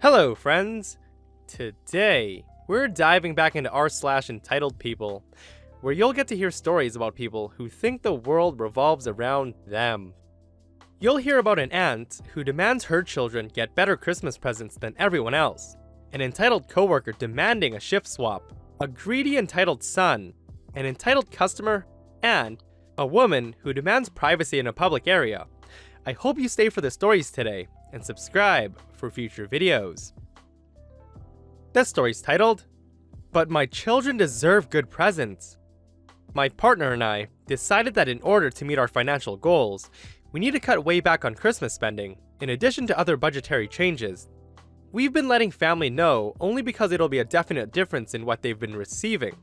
Hello friends! Today, we're diving back into r/entitled people, where you'll get to hear stories about people who think the world revolves around them. You'll hear about an aunt who demands her children get better Christmas presents than everyone else, an entitled coworker demanding a shift swap, a greedy entitled son, an entitled customer, and a woman who demands privacy in a public area. I hope you stay for the stories today, and subscribe for future videos. This story's titled, "But My Children Deserve Good Presents." My partner and I decided that in order to meet our financial goals, we need to cut way back on Christmas spending, in addition to other budgetary changes. We've been letting family know only because it'll be a definite difference in what they've been receiving.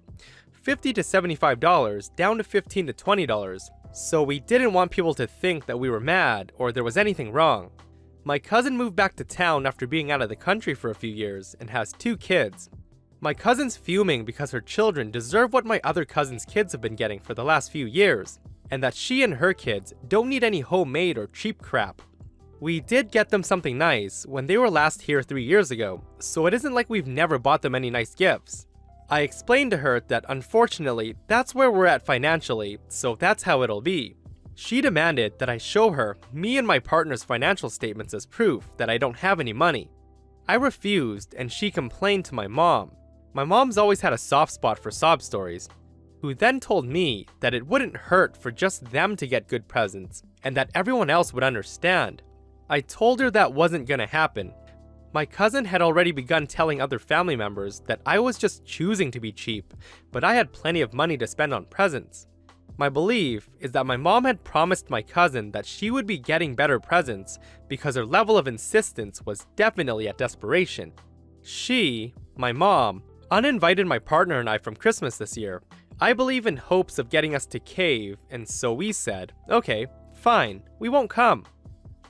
$50 to $75 down to $15 to $20, so we didn't want people to think that we were mad or there was anything wrong. My cousin moved back to town after being out of the country for a few years and has 2 kids. My cousin's fuming because her children deserve what my other cousin's kids have been getting for the last few years, and that she and her kids don't need any homemade or cheap crap. We did get them something nice when they were last here 3 years ago, so it isn't like we've never bought them any nice gifts. I explained to her that unfortunately, that's where we're at financially, so that's how it'll be. She demanded that I show her me and my partner's financial statements as proof that I don't have any money. I refused and she complained to my mom. My mom's always had a soft spot for sob stories, who then told me that it wouldn't hurt for just them to get good presents and that everyone else would understand. I told her that wasn't gonna happen. My cousin had already begun telling other family members that I was just choosing to be cheap, but I had plenty of money to spend on presents. My belief is that my mom had promised my cousin that she would be getting better presents because her level of insistence was definitely at desperation. She, my mom, uninvited my partner and I from Christmas this year. I believe in hopes of getting us to cave, and so we said, okay, fine, we won't come.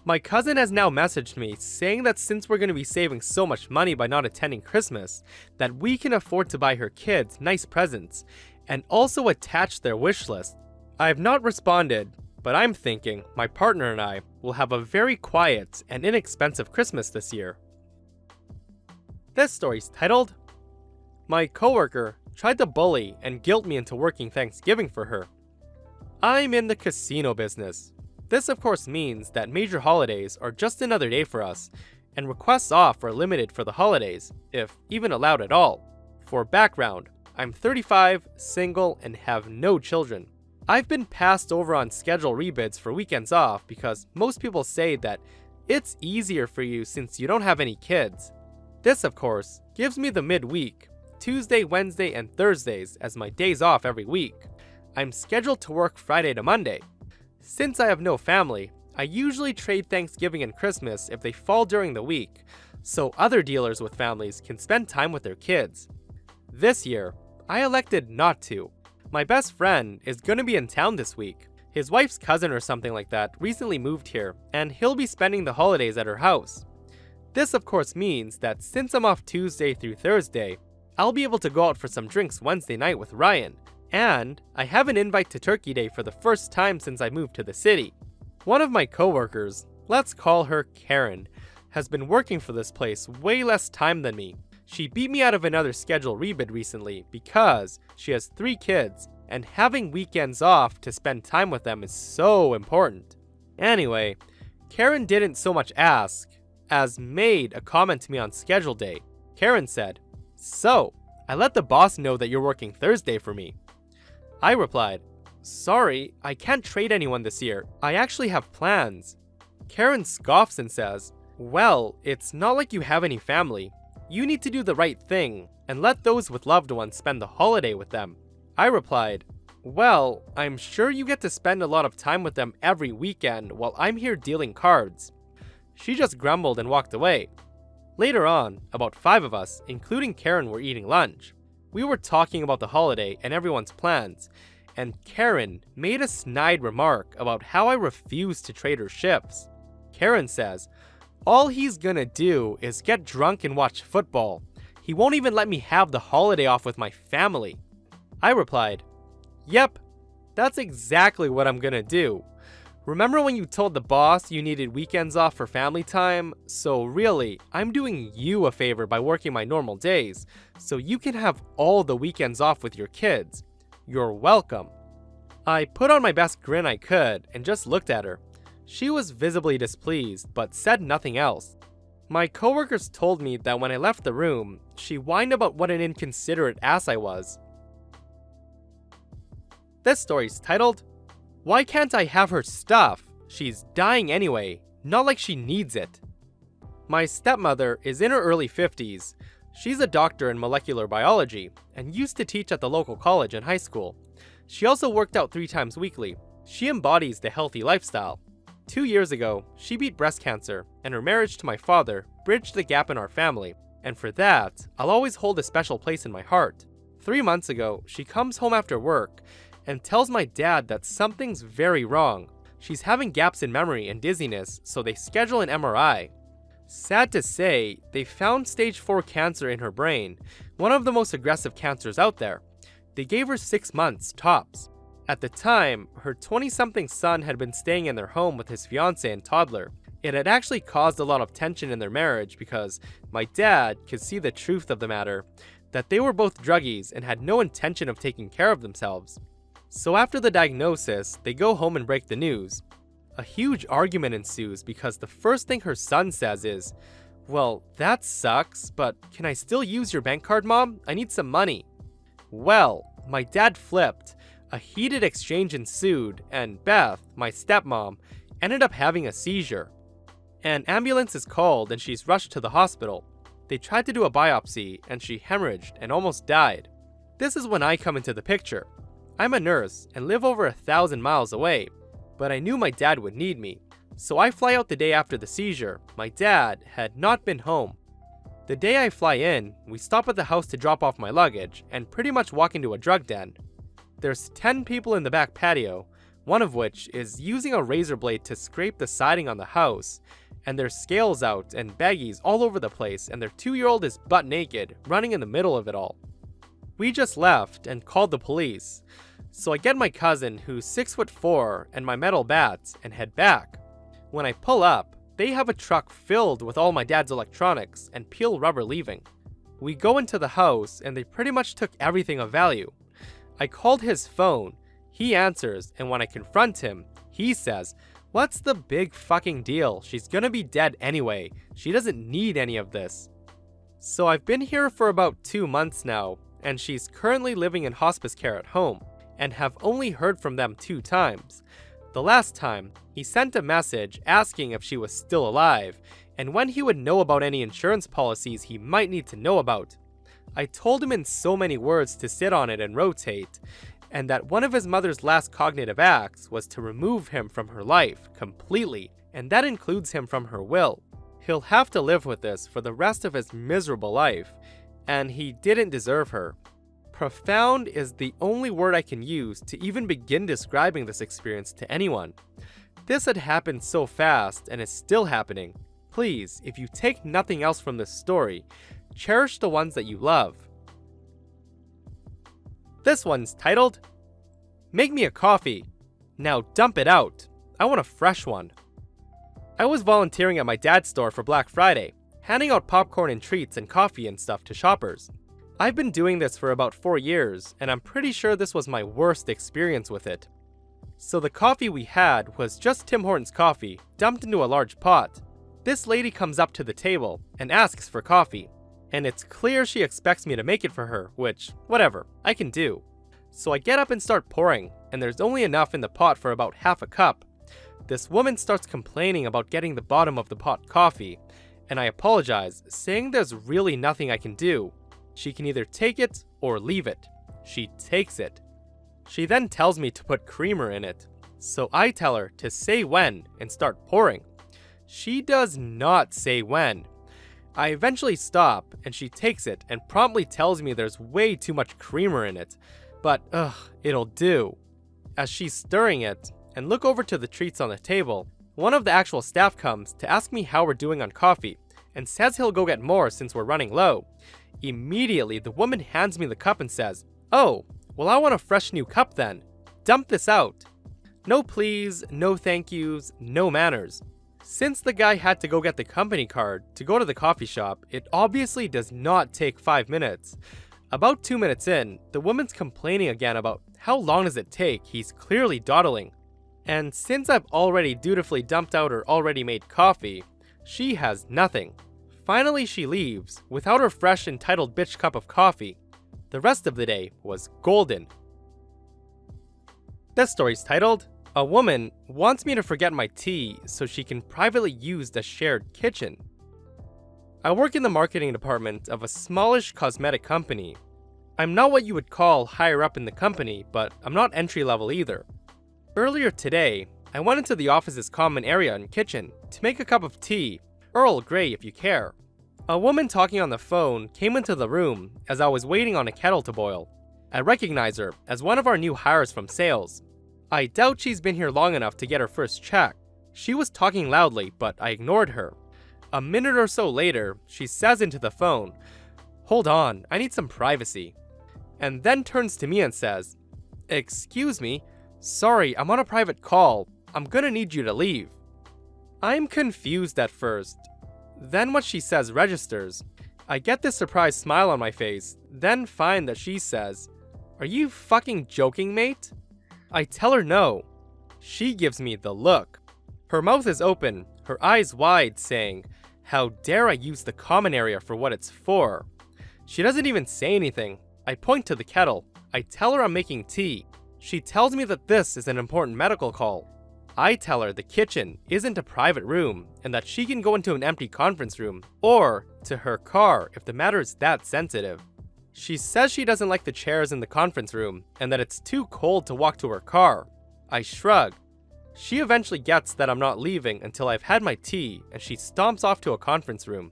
My cousin has now messaged me saying that since we're going to be saving so much money by not attending Christmas, that we can afford to buy her kids nice presents, and also attach their wish list. I have not responded, but I'm thinking my partner and I will have a very quiet and inexpensive Christmas this year. This story's titled, "My coworker tried to bully and guilt me into working Thanksgiving for her." I'm in the casino business. This of course means that major holidays are just another day for us, and requests off are limited for the holidays, if even allowed at all. For background, I'm 35, single, and have no children. I've been passed over on schedule rebids for weekends off because most people say that it's easier for you since you don't have any kids. This, of course, gives me the midweek, Tuesday, Wednesday, and Thursdays as my days off every week. I'm scheduled to work Friday to Monday. Since I have no family, I usually trade Thanksgiving and Christmas if they fall during the week, so other dealers with families can spend time with their kids. This year, I elected not to. My best friend is gonna be in town this week. His wife's cousin or something like that recently moved here, and he'll be spending the holidays at her house. This of course means that since I'm off Tuesday through Thursday, I'll be able to go out for some drinks Wednesday night with Ryan, and I have an invite to Turkey Day for the first time since I moved to the city. One of my coworkers, let's call her Karen, has been working for this place way less time than me. She beat me out of another schedule rebid recently because she has 3 kids, and having weekends off to spend time with them is so important. Anyway, Karen didn't so much ask as made a comment to me on schedule day. Karen said, "So, I let the boss know that you're working Thursday for me." I replied, "Sorry, I can't trade anyone this year. I actually have plans." Karen scoffs and says, "Well, it's not like you have any family. You need to do the right thing and let those with loved ones spend the holiday with them." I replied, "Well, I'm sure you get to spend a lot of time with them every weekend while I'm here dealing cards." She just grumbled and walked away. Later on, about 5 of us, including Karen, were eating lunch. We were talking about the holiday and everyone's plans, and Karen made a snide remark about how I refused to trade her shifts. Karen says, "All he's gonna do is get drunk and watch football. He won't even let me have the holiday off with my family." I replied, "Yep, that's exactly what I'm gonna do. Remember when you told the boss you needed weekends off for family time? So really, I'm doing you a favor by working my normal days, so you can have all the weekends off with your kids. You're welcome. I put on my best grin I could and just looked at her. She was visibly displeased, but said nothing else. My coworkers told me that when I left the room, she whined about what an inconsiderate ass I was. This story's titled, "Why Can't I Have Her Stuff? She's dying anyway, not like she needs it." My stepmother is in her early 50s. She's a doctor in molecular biology and used to teach at the local college and high school. She also worked out 3 times weekly. She embodies the healthy lifestyle. 2 years ago, she beat breast cancer, and her marriage to my father bridged the gap in our family, and for that, I'll always hold a special place in my heart. 3 months ago, she comes home after work and tells my dad that something's very wrong. She's having gaps in memory and dizziness, so they schedule an MRI. Sad to say, they found stage 4 cancer in her brain, one of the most aggressive cancers out there. They gave her 6 months, tops. At the time, her 20-something son had been staying in their home with his fiancée and toddler. It had actually caused a lot of tension in their marriage because my dad could see the truth of the matter, that they were both druggies and had no intention of taking care of themselves. So after the diagnosis, they go home and break the news. A huge argument ensues because the first thing her son says is, "Well, that sucks, but can I still use your bank card, Mom? I need some money." Well, my dad flipped. A heated exchange ensued, and Beth, my stepmom, ended up having a seizure. An ambulance is called and she's rushed to the hospital. They tried to do a biopsy and she hemorrhaged and almost died. This is when I come into the picture. I'm a nurse and live over 1,000 miles away, but I knew my dad would need me. So I fly out the day after the seizure. My dad had not been home. The day I fly in, we stop at the house to drop off my luggage and pretty much walk into a drug den. There's 10 people in the back patio, one of which is using a razor blade to scrape the siding on the house, and there's scales out and baggies all over the place, and their 2-year-old is butt naked, running in the middle of it all. We just left and called the police. So I get my cousin, who's 6'4", and my metal bats, and head back. When I pull up, they have a truck filled with all my dad's electronics and peel rubber leaving. We go into the house and they pretty much took everything of value. I called his phone, he answers, and when I confront him, he says, "What's the big fucking deal? She's gonna be dead anyway. She doesn't need any of this." So I've been here for about 2 months now, and she's currently living in hospice care at home, and have only heard from them 2 times. The last time, he sent a message asking if she was still alive, and when he would know about any insurance policies he might need to know about. I told him in so many words to sit on it and rotate, and that one of his mother's last cognitive acts was to remove him from her life completely, and that includes him from her will. He'll have to live with this for the rest of his miserable life, and he didn't deserve her. Profound is the only word I can use to even begin describing this experience to anyone. This had happened so fast and is still happening. Please, if you take nothing else from this story, cherish the ones that you love. This one's titled, "Make me a coffee. Now dump it out. I want a fresh one." I was volunteering at my dad's store for Black Friday, handing out popcorn and treats and coffee and stuff to shoppers. I've been doing this for about 4 years, and I'm pretty sure this was my worst experience with it. So the coffee we had was just Tim Hortons coffee, dumped into a large pot. This lady comes up to the table and asks for coffee, and it's clear she expects me to make it for her, which, whatever, I can do. So I get up and start pouring, and there's only enough in the pot for about half a cup. This woman starts complaining about getting the bottom of the pot coffee, and I apologize, saying there's really nothing I can do. She can either take it or leave it. She takes it. She then tells me to put creamer in it, so I tell her to say when and start pouring. She does not say when. I eventually stop, and she takes it and promptly tells me there's way too much creamer in it, but it'll do. As she's stirring it, and look over to the treats on the table, one of the actual staff comes to ask me how we're doing on coffee, and says he'll go get more since we're running low. Immediately, the woman hands me the cup and says, "Oh, well I want a fresh new cup then. Dump this out." No please, no thank yous, no manners. Since the guy had to go get the company card to go to the coffee shop, it obviously does not take 5 minutes. About 2 minutes in, the woman's complaining again about how long does it take, he's clearly dawdling. And since I've already dutifully dumped out her already made coffee, she has nothing. Finally she leaves, without her fresh entitled bitch cup of coffee. The rest of the day was golden. This story's titled, "A Woman Wants Me to Forget My Tea so she can privately use the shared kitchen." I work in the marketing department of a smallish cosmetic company. I'm not what you would call higher up in the company, but I'm not entry level either. Earlier today, I went into the office's common area and kitchen to make a cup of tea, Earl Grey if you care. A woman talking on the phone came into the room as I was waiting on a kettle to boil. I recognize her as one of our new hires from sales. I doubt she's been here long enough to get her first check. She was talking loudly, but I ignored her. A minute or so later, she says into the phone, "Hold on, I need some privacy." And then turns to me and says, "Excuse me, sorry, I'm on a private call. I'm gonna need you to leave." I'm confused at first. Then what she says registers. I get this surprised smile on my face, then find that she says, "Are you fucking joking, mate?" I tell her no. She gives me the look. Her mouth is open, her eyes wide, saying, "How dare I use the common area for what it's for?" She doesn't even say anything. I point to the kettle. I tell her I'm making tea. She tells me that this is an important medical call. I tell her the kitchen isn't a private room and that she can go into an empty conference room or to her car if the matter is that sensitive. She says she doesn't like the chairs in the conference room and that it's too cold to walk to her car. I shrug. She eventually gets that I'm not leaving until I've had my tea and she stomps off to a conference room.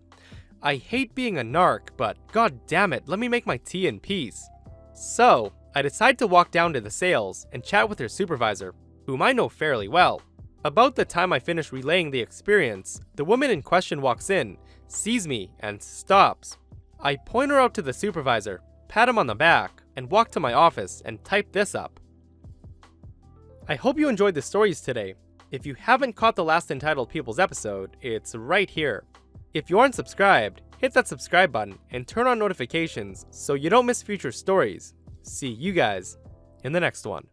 I hate being a narc, but god damn it, let me make my tea in peace. So, I decide to walk down to the sales and chat with her supervisor, whom I know fairly well. About the time I finish relaying the experience, the woman in question walks in, sees me, and stops. I point her out to the supervisor, pat him on the back, and walk to my office and type this up. I hope you enjoyed the stories today. If you haven't caught the last Entitled People's episode, it's right here. If you aren't subscribed, hit that subscribe button and turn on notifications so you don't miss future stories. See you guys in the next one.